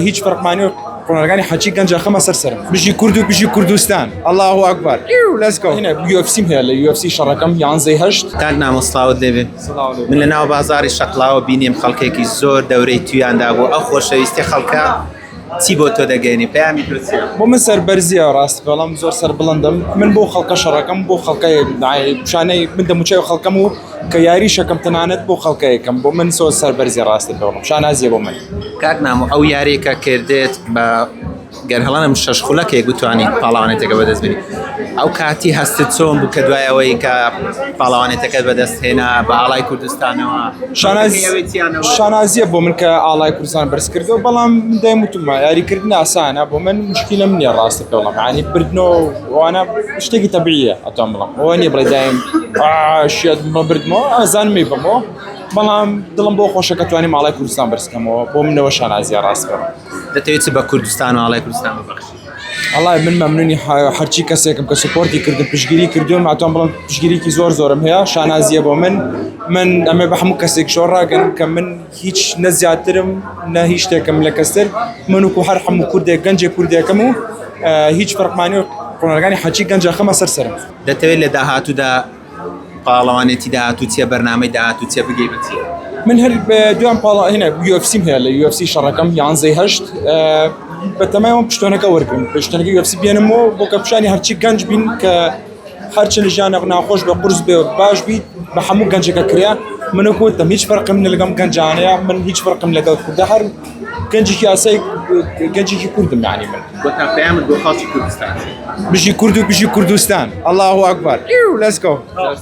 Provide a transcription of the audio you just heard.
هیچ فرق معنی قۆنەرەکانی حەجی گەنجە خەمە سەرسەرم بژی کورد و بژی کوردستان الله ئەکبەر let's go هنا UFC هەیە لە UFC شەڕەکەم 11/8 کاک نامۆستاوت لێبێ من لە ناو بازاری شەقلاوە بینیم خەڵکێکی زۆر دەورەی تویاندا بوو ئەو خۆشەویستی خەڵکە چی بۆ تۆ دەگەێنی پەیامی پرسیە بۆ من سەربەرزیە ڕاست بەڵام زۆر سەر بڵندم من بۆ خەڵکە شەڕەکەم بۆ خەڵکە شانەی من دەموچەی خەڵکەم و کە یاری شەکەم تەنانەت بۆ خەڵکەیەکەم بۆ من سۆ سەربەرزی ڕاستە بڵم شانازیە بۆ من کاک نامۆ ئەو یاریەکە کردێت بە گەر هەڵانم شەش خولەکێک گوتوانی پاڵاوانێتەکە بەدەست بێنی ئەو کاتی هەستت چۆن بوو کە دوای ئەوەی کە پاڵاوانێتەکەت بەدەست هێنا بە ئاڵای کوردستانەوە شانازیە بۆ من کە ئاڵای کوردستان بەرز کردەوە بەڵام دایم وتمە یاریکردن ئاسانە بۆ من مشکلە منیە ڕاستە بڵم ینی بردنەوە وانە شتێکی تەبیعیە ئەتوان بڵم ئەوە نییە بڵێ دایم شێت بردمەوە ئازانمی بمەوە بەڵام دڵم بۆ خۆشە کە توانیم ئاڵای کوردستان بەرزکەمەوە بۆ منەوە شانازیە ڕاست بڕم دەتەوێت بە کوردستان و ئاڵای کوردستان ببەخشی والله من ممنونی هەرچی کەسێکم کە سوپۆرتی کردم پشگیری کردوم ئەتوان بڵم پشگیریکی زۆرم هەیە شانازیە بۆ من ئەمێ بە هەموو کەسێک شۆڕاگەن کە من هیچ نەزیاترم نە هیچ شتێکم لە کەستر من وکو هەر هەموو کوردێک گەنجێک کوردێکم و هیچ فەرقمانی قۆنەرەکانی حەجی گەنجە خەمە سەرسەرم دەتەوێت لە داهاتوودا پاڵەوانێتی داهاتوو چیە بەرنامەی داهاتوو چیە بگەی بچی من هەر دوام پاڵ هنا UFC هەیە لە UFC شەڕەکەم 11/8 بەتەمایەوە پشتۆنەکە وەرگرم پشتۆنەکەی UFC بێنمەوە بۆ کە پیشانی هەرچی گەنج بین کە هەرچی لە ژیانە ناخۆش بە قورس بێ باش بیت بە هەموو گەنجەکە کریا منە گوتم هیچ فەرقم لەگەڵ گەنجانەیە من هیچ فەرقم لەگەڵ کوردە هەر گەنجێکی ئاسایی گەنجێکی کوردم یعنی من بۆ تا پەیامت بۆ خەڵکی کوردستان بژی کورد و بژی کوردستان الله ئەکبەر let's go